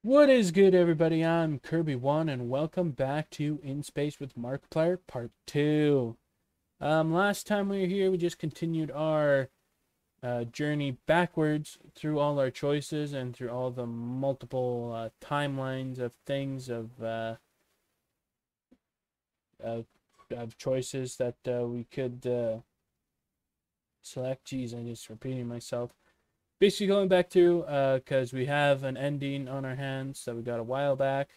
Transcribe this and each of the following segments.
What is good, everybody? I'm Kirby1, and welcome back to In Space with Markiplier Part 2. Last time we were here, we just continued our journey backwards through all our choices and through all the multiple timelines of things, of, of choices that we could select. Geez, I'm just repeating myself. Basically going back to because we have an ending on our hands that we got a while back,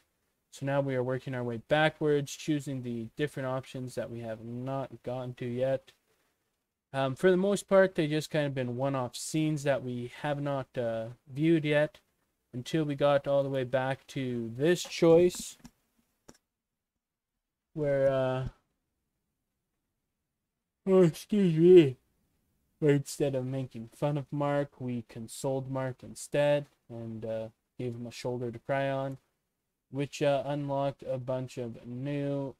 so now we are working our way backwards, choosing the different options that we have not gotten to yet. For the most part, they just kind of been one-off scenes that we have not viewed yet until we got all the way back to this choice where oh, excuse me, where instead of making fun of Mark, we consoled Mark instead and gave him a shoulder to cry on, which unlocked a bunch of new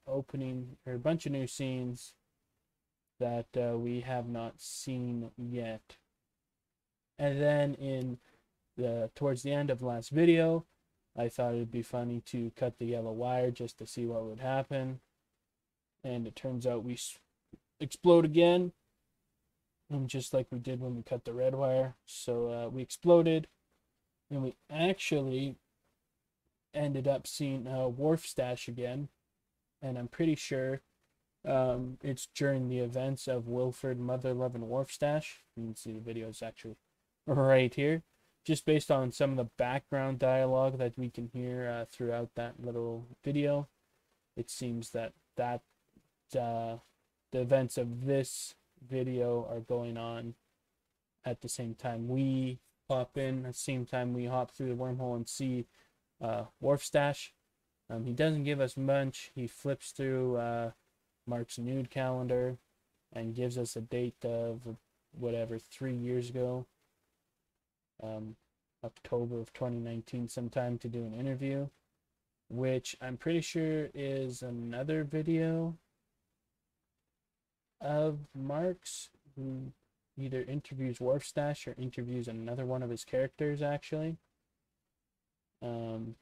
scenes that we have not seen yet. And then in towards the end of the last video, I thought it'd be funny to cut the yellow wire just to see what would happen, and it turns out we explode again. And just like we did when we cut the red wire. So we exploded, and we actually ended up seeing Wharf Stash again. And I'm pretty sure it's during the events of Wilford, Mother Love, and Wharf Stash. You can see the video is actually right here. Just based on some of the background dialogue that we can hear throughout that little video, it seems that the events of this video are going on at the same time we hop in, at the same time we hop through the wormhole and see Wharf Stash. He doesn't give us much. He flips through Mark's nude calendar and gives us a date of whatever 3 years ago, October of 2019 sometime, to do an interview, which I'm pretty sure is another video of Mark's, who either interviews Wharfstash or interviews another one of his characters, actually. And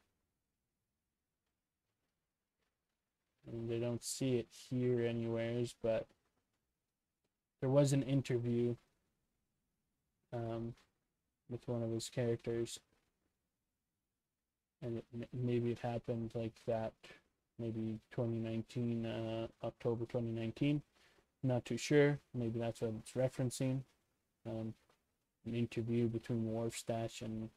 I don't see it here anywheres, but there was an interview with one of his characters, and maybe it happened like that, maybe 2019, October 2019. Not too sure. Maybe that's what it's referencing. An interview between Wharfstash and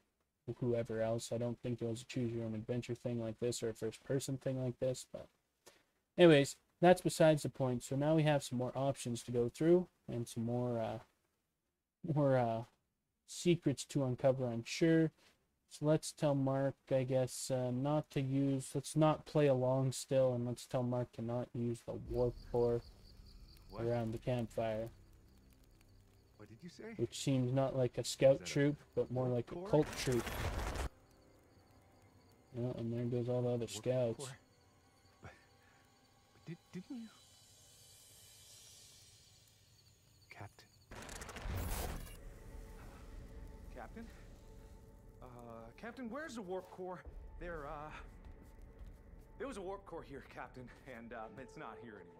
whoever else. I don't think it was a choose your own adventure thing like this or a first person thing like this. But anyways, that's besides the point. So now we have some more options to go through and some more secrets to uncover, I'm sure. So let's tell Mark, I guess, not to use. Let's not play along still, and let's tell Mark to not use the warp core around the campfire. What did you say? Which seems not like a scout troop, but more like a cult troop. Well, and there goes all the other scouts. But didn't you? Captain? Captain? Captain, where's the warp core? There was a warp core here, Captain, and it's not here anymore.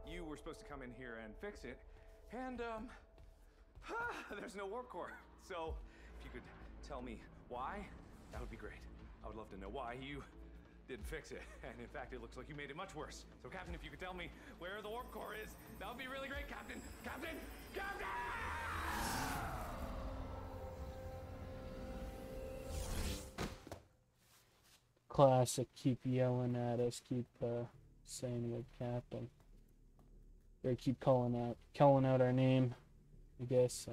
You were supposed to come in here and fix it, and there's no warp core. So if you could tell me why, that would be great. I would love to know why you didn't fix it. And in fact, it looks like you made it much worse. So Captain, if you could tell me where the warp core is, that would be really great, Captain. Captain! Captain! Classic, keep yelling at us, keep saying we're captain. Or keep calling out our name, I guess.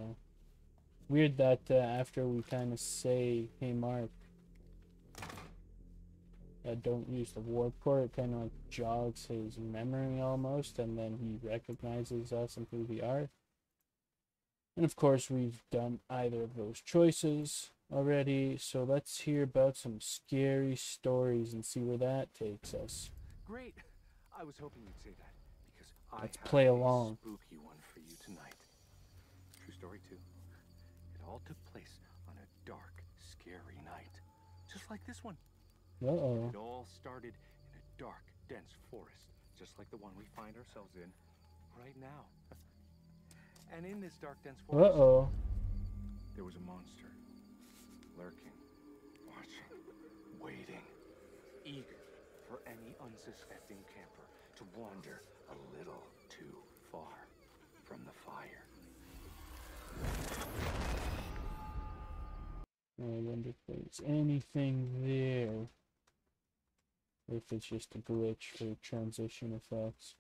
Weird that after we kind of say, hey Mark, don't use the warp core, it kind of like jogs his memory almost, and then he recognizes us and who we are. And of course we've done either of those choices already, so let's hear about some scary stories and see where that takes us. Great. I was hoping you'd say that, because Let's I play have along. a spooky one for you tonight. True story too. It all took place on a dark, scary night. Just just like this one. Uh-oh. It all started in a dark, dense forest, just like the one we find ourselves in right now. And in this dark, dense forest, Uh-oh. there was a monster, lurking, watching, waiting, eager for any unsuspecting camper to wander a little too far from the fire. I wonder if there's anything there. Or if it's just a glitch for transition effects.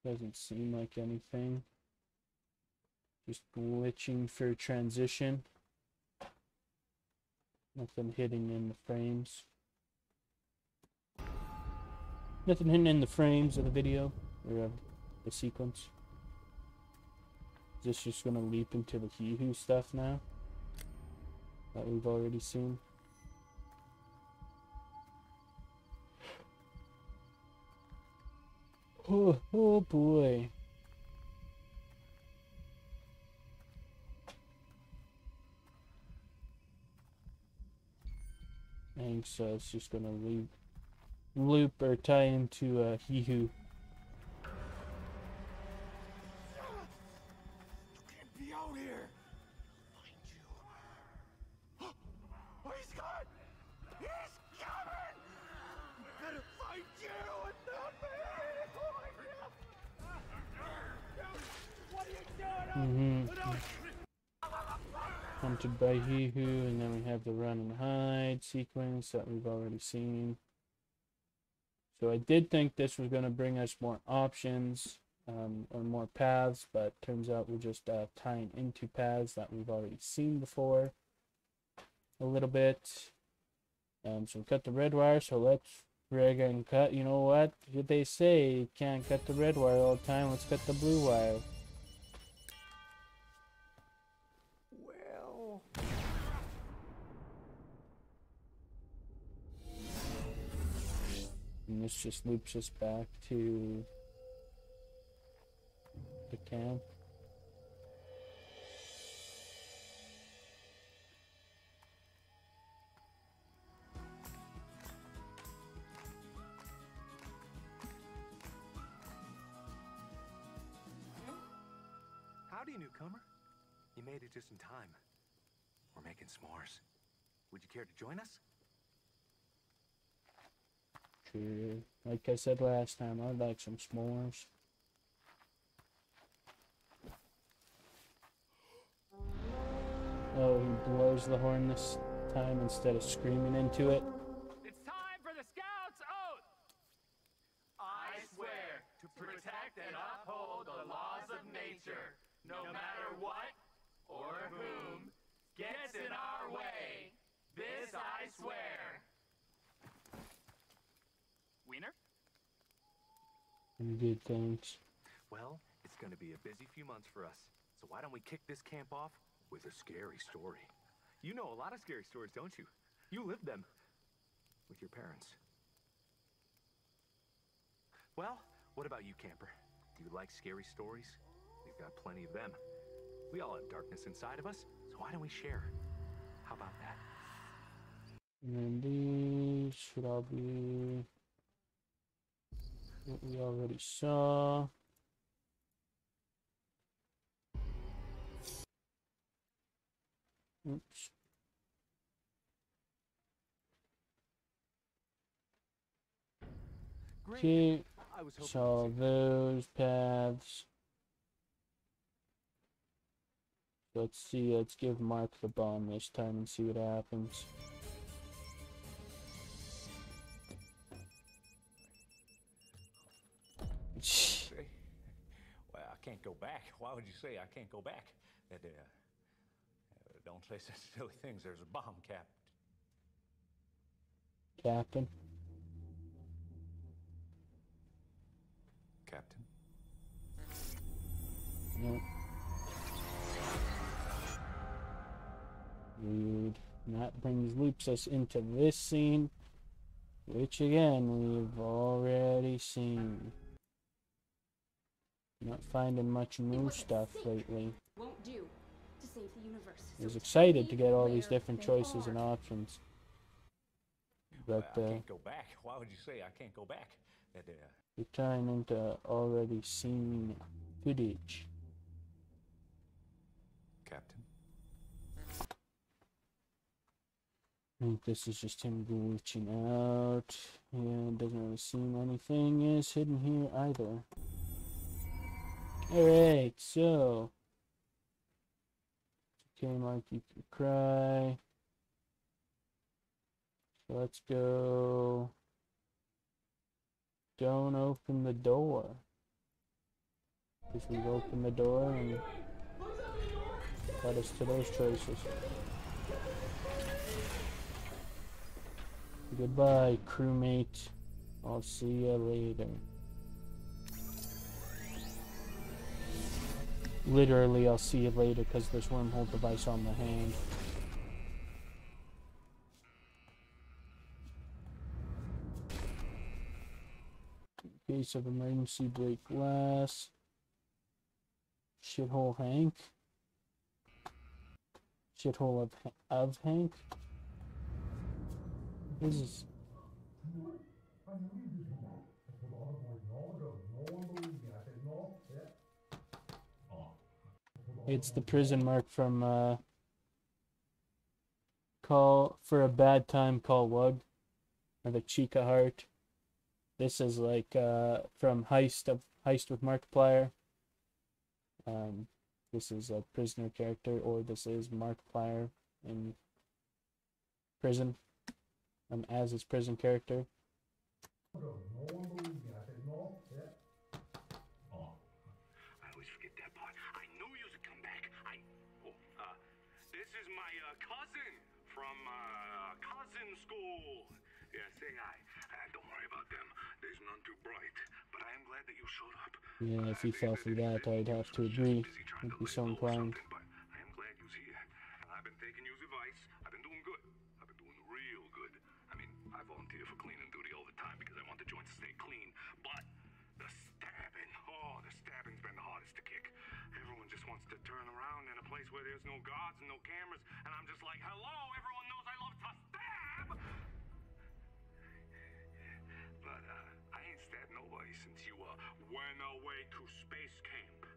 Doesn't seem like anything. Just glitching for transition. Nothing hitting in the frames. Nothing hidden in the frames of the video or of the sequence. Is this just gonna leap into the He-Who stuff now that we've already seen? Oh boy. I think so. It's just gonna loop or tie into He-Who. You can't be out here. I'll find you. Oh, he's gone. He's coming. I better find you and not me. What are you doing? Hunted by He-Who, and then we have the run and hide sequence that we've already seen. So I did think this was going to bring us more options or more paths, but turns out we're just tying into paths that we've already seen before a little bit. So we cut the red wire, so let's rig and cut. You know what? Did they say you can't cut the red wire all the time? Let's cut the blue wire. Well, And this just loops us back to the camp. howdy, newcomer. You made it just in time. We're making s'mores. Would you care to join us? Sure. Like I said last time, I'd like some s'mores. Oh, he blows the horn this time instead of screaming into it. It's time for the Scouts' oath! I swear to protect and uphold the laws of nature, no matter what or whom gets in our way. This I swear. Wiener? Good, thanks. Well, it's gonna be a busy few months for us. So why don't we kick this camp off with a scary story? You know a lot of scary stories, don't you? You lived them with your parents. Well, what about you, camper? Do you like scary stories? We've got plenty of them. We all have darkness inside of us, so why don't we share? How about that? And these should all be what we already saw. Oops. Okay, I was hoping so those paths. Let's see, let's give Mark the bomb this time and see what happens. Say, well, I can't go back. Why would you say I can't go back? Don't say such silly things. There's a bomb, Captain. Captain. Nope. Weird. And that loops us into this scene, which again we've already seen. Not finding much new stuff lately. Won't do to save the universe. I was excited to get all these different choices and options. But Well, I can't go back. Why would you say I can't go back? you're tying into already seen footage. Captain? I think this is just him glitching out. Yeah, doesn't really seem anything is hidden here either. Alright, so. Okay, Mark, you can cry. So let's go. Don't open the door. Because we've opened the door and got us to those choices. Goodbye, crewmate. I'll see you later. Literally, I'll see you later because there's wormhole device on the hand. Case of emergency break glass. Shithole Hank. Shithole of Hank. This is. It's the prison mark from Call for a Bad Time, Call Wug, or the Chica Heart. This is like from Heist with Markiplier. This is a prisoner character, or this is Markiplier in prison, as his prison character. I always forget that part. I knew you would come back. This is my cousin from cousin school. Yeah, say hi. Don't worry about them. There's none too bright. But I am glad that you showed up. Yeah, if he fell for that, I'd have to agree. I'd be so inclined. But I am glad you're here. And I've been taking your advice. I've been doing good. I've been doing real good. I mean, I volunteer for cleaning duty all the time because I want the joint to stay clean. But the stabbing's been the hardest to kick. Everyone just wants to turn around in a place where there's no guards and no cameras. And I'm just like, hello, everyone knows I love to stab. But I ain't stabbed nobody since you went away to space camp.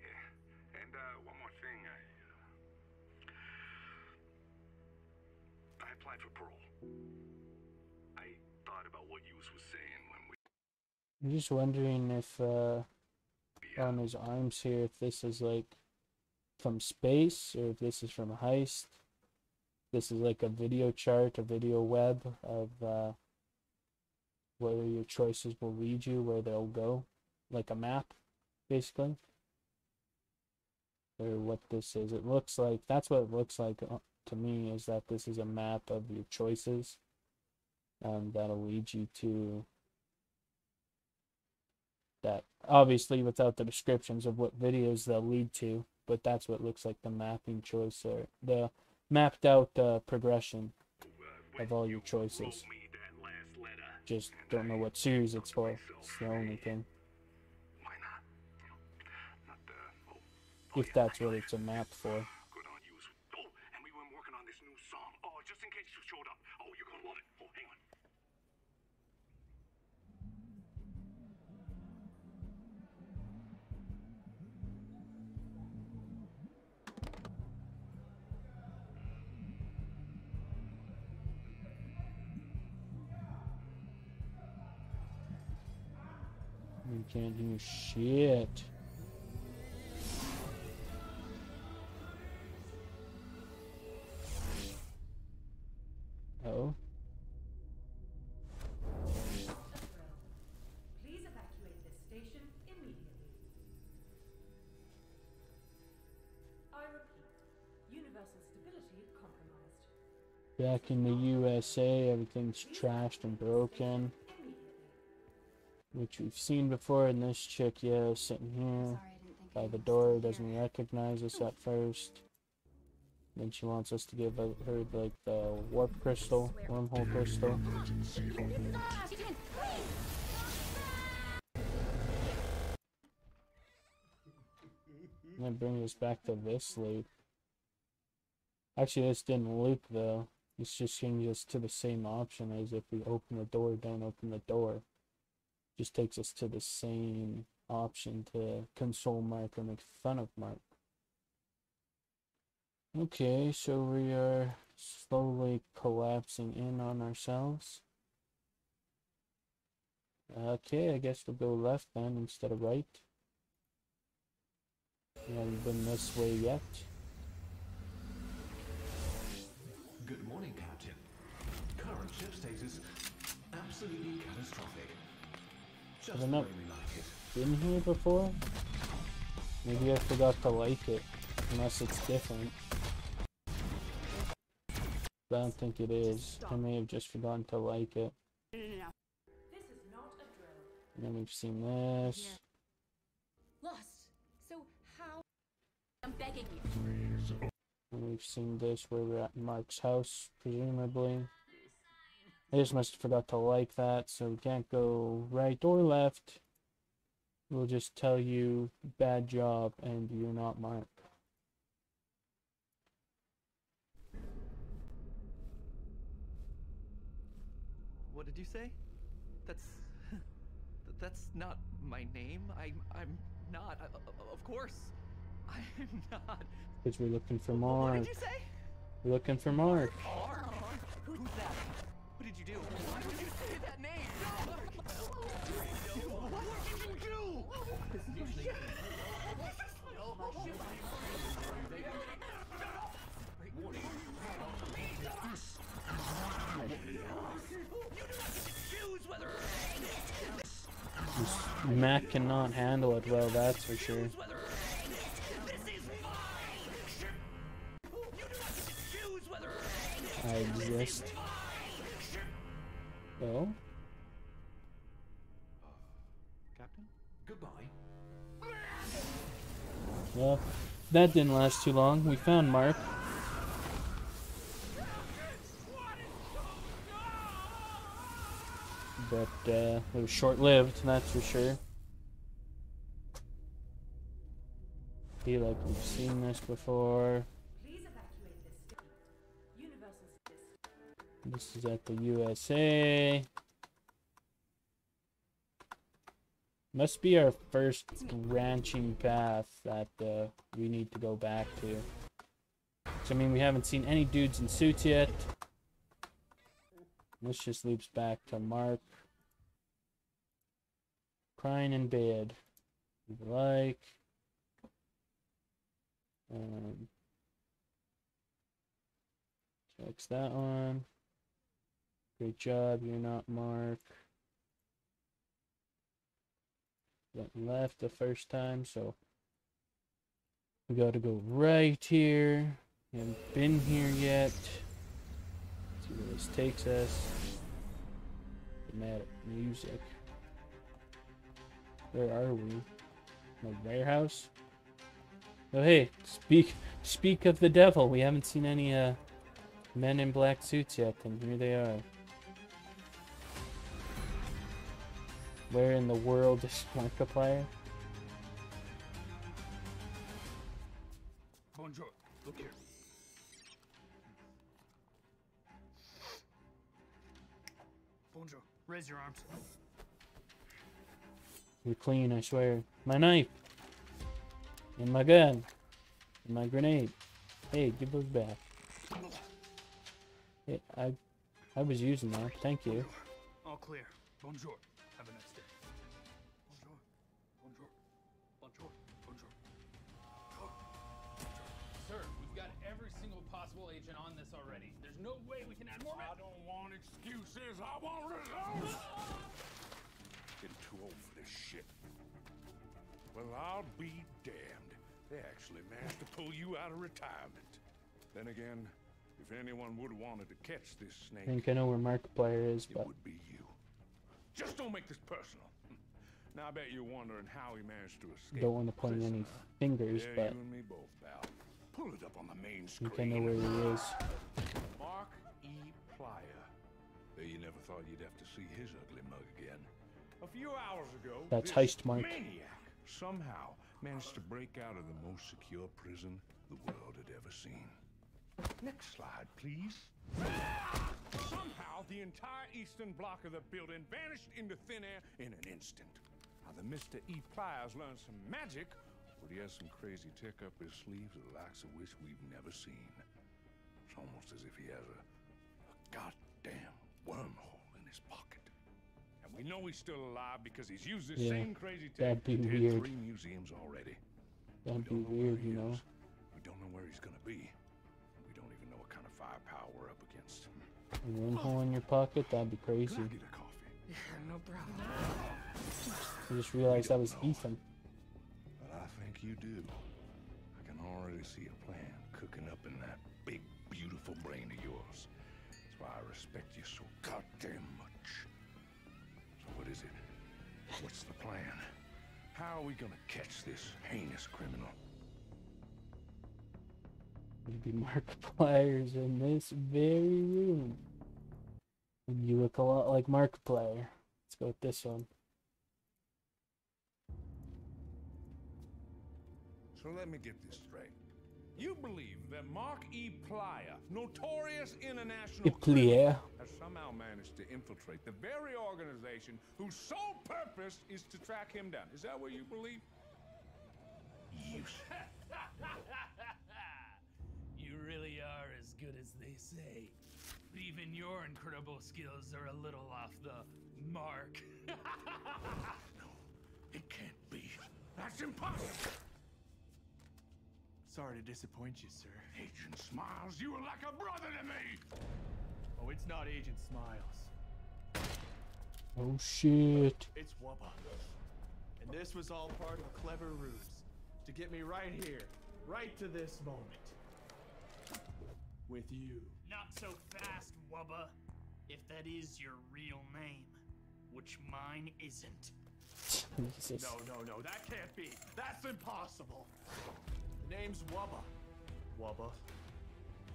Yeah, and one more thing. I applied for parole. I thought about what you was saying when we. I'm just wondering if on his arms here, if this is like from space or if this is from Heist. This is like a video chart, a video web of where your choices will lead you, where they'll go, like a map, basically. Or what this is. It looks like, that's what it looks like to me, is that this is a map of your choices. That'll lead you to that. Obviously, without the descriptions of what videos they'll lead to, but that's what looks like the mapping choice, or the mapped out progression of all your choices. Just don't know what series it's for. It's the only thing. If that's what it's a map for. Good on you. Oh, and we were working on this new song. Oh, just in case you showed up. Oh, you're gonna love it. Oh, hang on. You can't do shit. Oh. Please evacuate this station immediately. I repeat, universal stability compromised. Back in the USA, everything's trashed and broken. Which we've seen before, and this chick, yeah, sitting here by the door, doesn't recognize us at first. Then she wants us to give her like the warp crystal, wormhole crystal. And that brings us back to this loop. Actually, this didn't loop though. This just changes us to the same option as if we open the door, don't open the door. Just takes us to the same option to console Mark or make fun of Mark. Okay, so we are slowly collapsing in on ourselves. Okay, I guess we'll go left then instead of right. We haven't been this way yet. Good morning, Captain. Current ship status absolutely catastrophic. Just the Have I way not we like it. been here before? Maybe I forgot to like it, unless it's different. But I don't think it is. I may have just forgotten to like it. This is not a drill. And then we've seen this. Lost. So how? I'm begging you. And we've seen this where we're at Mark's house, presumably. I just must have forgot to like that, so we can't go right or left. We'll just tell you, bad job, and you're not Mark. What did you say? That's not my name. I'm not. Of course, I'm not. Because we're looking for What Mark. did you say? We're looking for Mark. Mark? Who's that? What did you do? Why would you say that name? No. What did you do? This is usually. Mac cannot handle it well, that's for sure. I exist. Oh? Captain? Goodbye. Well, that didn't last too long. We found Mark. But it was short-lived, that's for sure. Feel like we've seen this before. Please evacuate this station. Universal status. This is at the USA. Must be our first branching path that we need to go back to. So, I mean, we haven't seen any dudes in suits yet. This just loops back to Mark crying in bed. Like, checks that one. Great job, you're not Mark. Went left the first time, so we gotta go right here. We haven't been here yet. See where this takes us. Dramatic music. Where are we? The warehouse? Oh hey, speak of the devil. We haven't seen any men in black suits yet, and here they are. Where in the world is Markiplier? Bonjour. Look here. Bonjour. Raise your arms. You're clean, I swear. My knife! And my gun! And my grenade. Hey, give those back. Hey, I was using that. Thank you. All clear. Bonjour. Have a nice day. Bonjour. Bonjour. Bonjour. Bonjour. Sir, we've got every single possible agent on this already. There's no way we can add more men. I don't want excuses. I want results. Getting too old for this shit. Well, I'll be damned. They actually managed to pull you out of retirement. Then again, if anyone would have wanted to catch this snake, I think I know where Markiplier is, it but would be you. Just don't make this personal. Now I bet you're wondering how he managed to escape. don't want to point any prison, huh? fingers, Yeah, but you and me both, pal. Pull it up on the main I screen. think I know where he is. Mark E. Plyer. Bet you never thought you'd have to see his ugly mug again. A few hours ago, That's this Heist Mark. maniac somehow managed to break out of the most secure prison the world had ever seen. Next slide, please. Somehow, the entire eastern block of the building vanished into thin air in an instant. Now, the Mr. E. Pliers learned some magic, but he has some crazy tech up his sleeves, the likes of which we've never seen. It's almost as if he has a goddamn wormhole in his pocket. And we know he's still alive because he's used this same crazy tech that'd be to hit weird. 3 museums already. That'd be weird, you know. We don't know where he's gonna be. We don't even know what kind of firepower we're up against. A wormhole in your pocket? That'd be crazy. Can I get a coffee? Yeah, no problem. I just realized that was Ethan. But I think you do. I can already see a plan cooking up in that big, beautiful brain of yours. That's why I respect you so goddamn much. So what is it? What's the plan? How are we gonna catch this heinous criminal? Maybe Markiplier's in this very room. And you look a lot like Markiplier. Let's go with this one. So let me get this straight. You believe that Mark E. Plier, notorious international Plier. has somehow managed to infiltrate the very organization whose sole purpose is to track him down. Is that what you believe? You You really are as good as they say. But even your incredible skills are a little off the mark. No, it can't be. That's impossible. Sorry to disappoint you, sir. Agent Smiles, you were like a brother to me. Oh, it's not Agent Smiles. Oh shit. It's Wubba. And this was all part of a clever ruse to get me right here, right to this moment. With you. Not so fast, Wubba. If that is your real name, which mine isn't. Jesus. No, that can't be. That's impossible. The name's Wubba. Wubba.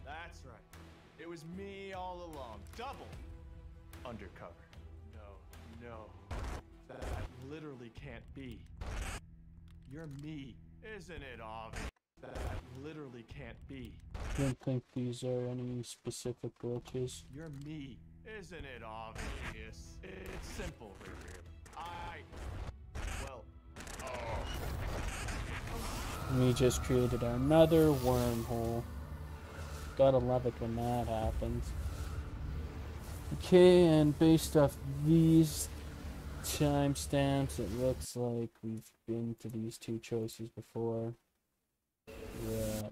That's right. It was me all along. Double undercover. No. That literally can't be. You're me. Isn't it obvious? That literally can't be. I don't think these are any specific glitches. You're me. Isn't it obvious? It's simple. We just created another wormhole. Gotta love it when that happens. Okay, and based off these timestamps, it looks like we've been to these two choices before. Yeah.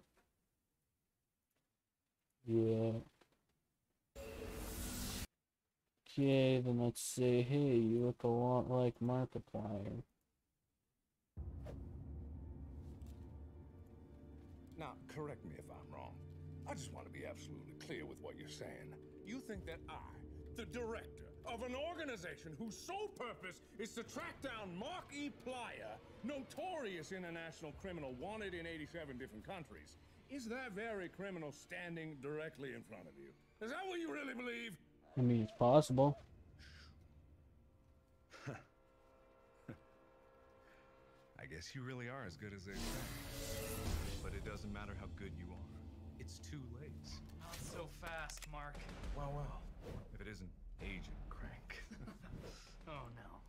Okay, then let's say, hey, you look a lot like Markiplier. Now, correct me if I'm wrong. I just want to be absolutely clear with what you're saying. You think that I, the director of an organization whose sole purpose is to track down Mark E. Plier, notorious international criminal wanted in 87 different countries, is that very criminal standing directly in front of you? Is that what you really believe? I mean, it's possible. I guess you really are as good as they say. But it doesn't matter how good you are. It's too late. Not so fast, Mark. Well. If it isn't Agent Crank. Oh no.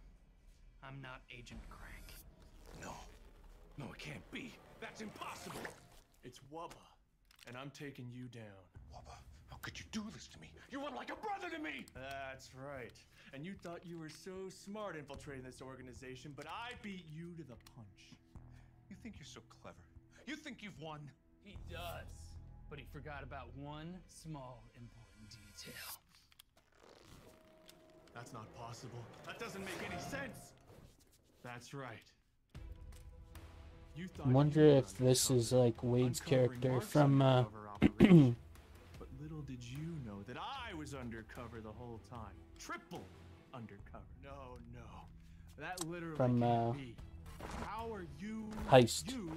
I'm not Agent Crank. No, it can't be. That's impossible. It's Wubba, and I'm taking you down. Wubba, how could you do this to me? You were like a brother to me! That's right. And you thought you were so smart infiltrating this organization, but I beat you to the punch. You think you're so clever? You think you've won? He does. But he forgot about one small important detail. That's not possible. That doesn't make any sense. That's right. You thought I wonder if this is like Wade's character Mark's from undercover operation. But little did you know that I was undercover the whole time. Triple undercover. No. That literally From, can't be. How are you? Heist. You,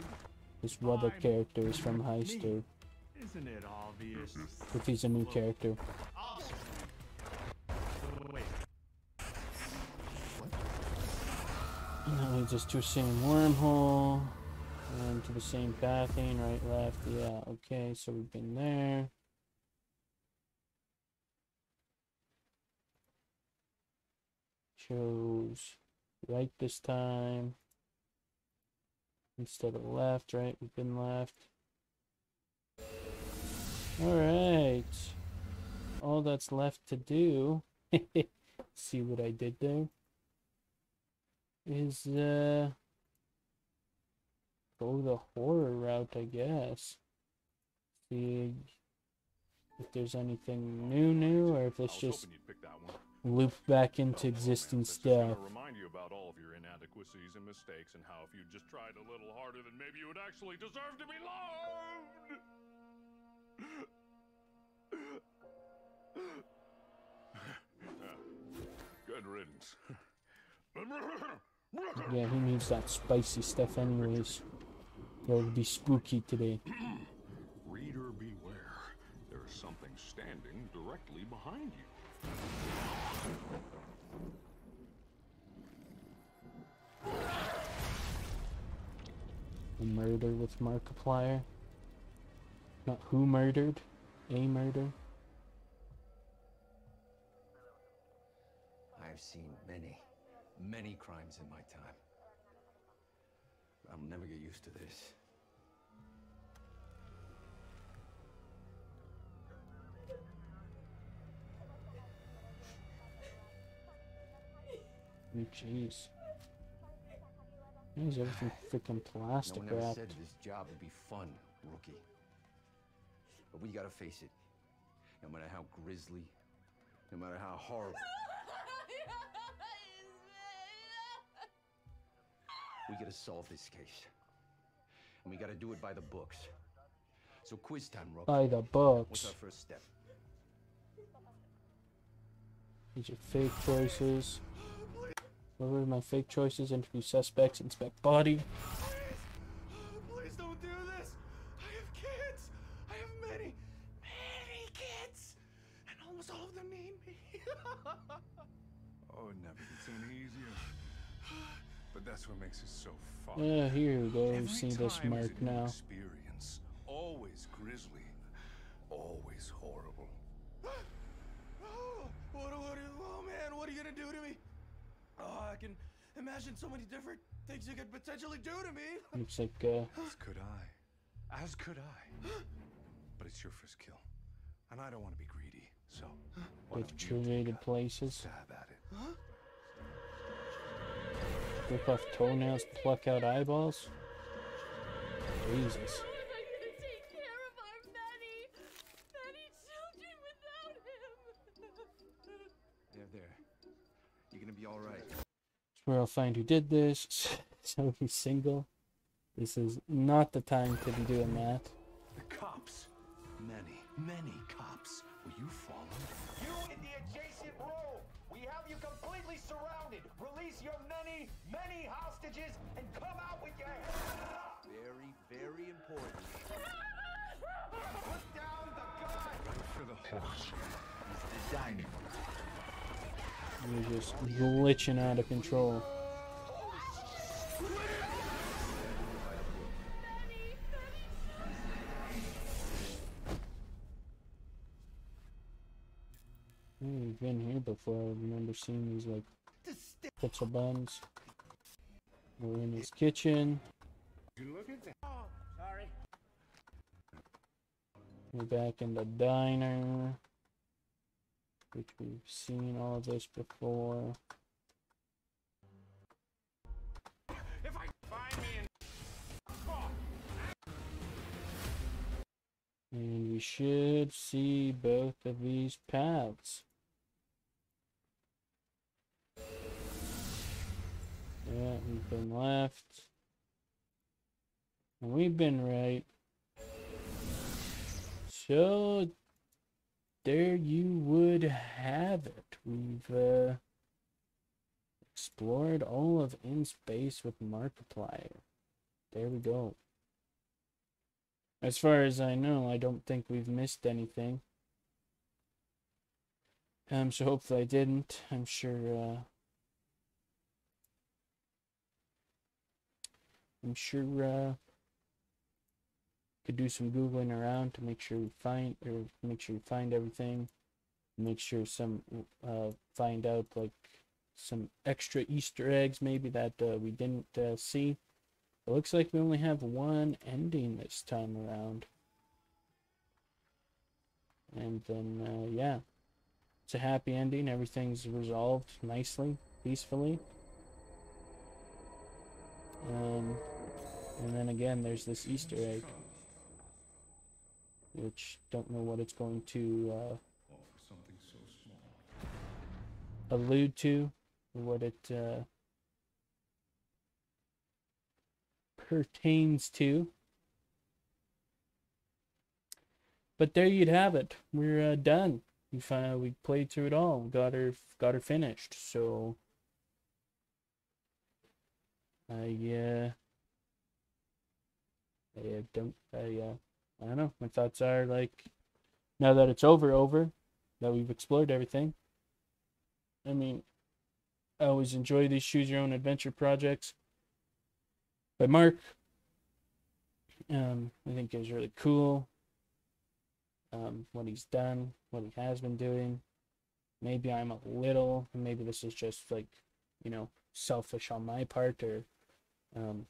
This Wubba I'm character is from me. Heister. Isn't it obvious? If he's a new character. Wait. Now we just do same wormhole. And to the same pathing, right, left, yeah, okay, so we've been there. Chose right this time. Instead of left, right, we've been left. Alright. All that's left to do, see what I did there, is go the horror route, I guess. See if there's anything new, or if it's just loop back into existing stuff. Remind you about all of your inadequacies and mistakes, and how if you just tried a little harder, then maybe you would actually deserve to be loved. Good riddance. Yeah, he needs that spicy stuff anyways. It'll be spooky today. Reader beware. There's something standing directly behind you. A murder with Markiplier. Not who murdered, a murder. I've seen many crimes in my time. I'll never get used to this. Oh, jeez. Why is everything freaking plastic No one ever wrapped? said this job would be fun, rookie. But we gotta face it. No matter how grisly, no matter how horrible. We gotta solve this case. And we gotta do it by the books. So quiz time, Rook. By the What's books. our first step? These are fake choices. What were my fake choices? Interview suspects, inspect body. Please don't do this. I have kids. I have many kids. And almost all of them need me. Oh, it never gets any easier. But that's what makes it so fun. Here we go. We Every see this time is mark a new now. experience. Always grisly. Always horrible. Oh, man, what are you gonna do to me? Oh, I can imagine so many different things you could potentially do to me. Looks like As could I. As could I. But it's your first kill. And I don't want to be greedy, so why with don't you created places. stab at it? Rip off toenails, pluck out eyeballs. Jesus. How am I gonna take care of our many children without him? There. You're gonna be all right. That's where I'll find who did this. So he's single. This is not the time to be doing that. The cops. Many cops. Will you follow? You in the adjacent row! We have you completely surrounded! Release your many hostages and come out with your hands up! Very important. Put down the gun! For the horse. He's designed. You're just glitching out of control. We've been here before. I remember seeing these like pizza buns. We're in his kitchen. Look at that. Oh, sorry. We're back in the diner, which we've seen all of this before. If I find me in... And we should see both of these paths. Yeah, we've been left. And we've been right. So, there you would have it. We've explored all of In Space with Markiplier. There we go. As far as I know, I don't think we've missed anything. So hopefully I didn't. I'm sure could do some googling around to make sure we find everything. Make sure find out like some extra Easter eggs maybe that we didn't see. It looks like we only have one ending this time around. And then, yeah, it's a happy ending. Everything's resolved nicely, peacefully. And then again, there's this Easter egg, which don't know what it's going to allude to, or what it pertains to. But there you'd have it. We're done. We played through it all. Got her finished. So I don't know. My thoughts are like, now that it's over, that we've explored everything. I mean, I always enjoy these choose your own adventure projects by Mark. I think it was really cool. What he's done, what he has been doing. Maybe I'm a little, maybe this is just like, selfish on my part, or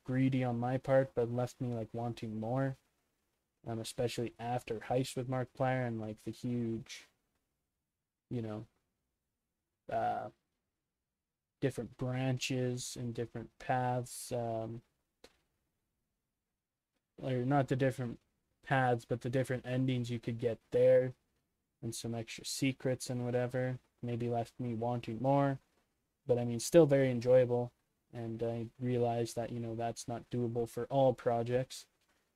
greedy on my part, but left me like wanting more. Especially after Heist with Markiplier and like the huge, different branches and different paths, or not the different paths, but the different endings you could get there, and some extra secrets and whatever. Maybe left me wanting more, but I mean, still very enjoyable. And I realized that, that's not doable for all projects,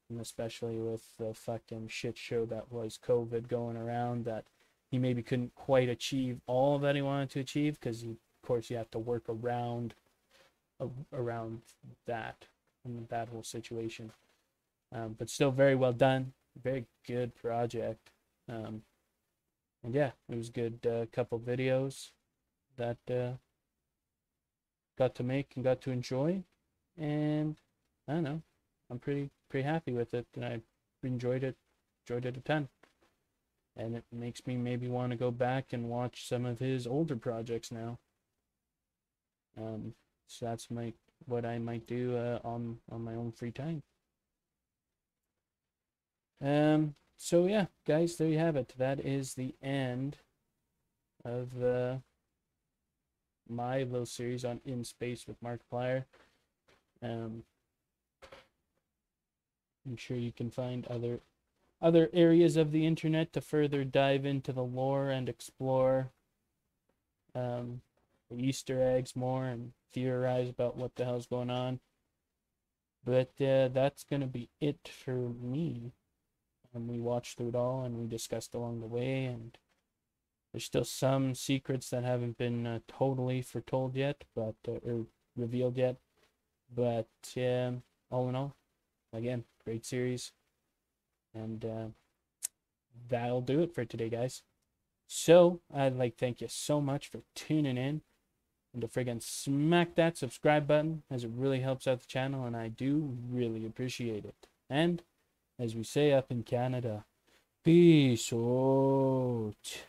and especially with the fucking shit show that was COVID going around, that he maybe couldn't quite achieve all that he wanted to achieve, because of course you have to work around that and that whole situation. But still very well done, very good project. And yeah, it was good. Couple videos that got to make and got to enjoy, and I don't know, I'm pretty happy with it, and I enjoyed it a ton. And it makes me maybe want to go back and watch some of his older projects now. So that's what I might do on my own free time. So yeah, guys, there you have it. That is the end of my little series on In Space with Markiplier. I'm sure you can find other areas of the internet to further dive into the lore and explore the Easter eggs more and theorize about what the hell's going on. But that's gonna be it for me. And we watched through it all, and we discussed along the way, and there's still some secrets that haven't been totally foretold yet, but or revealed yet. But all in all, again, great series, and that'll do it for today, guys. So I'd like to thank you so much for tuning in, and to friggin' smack that subscribe button, as it really helps out the channel, and I do really appreciate it. And as we say up in Canada, peace out.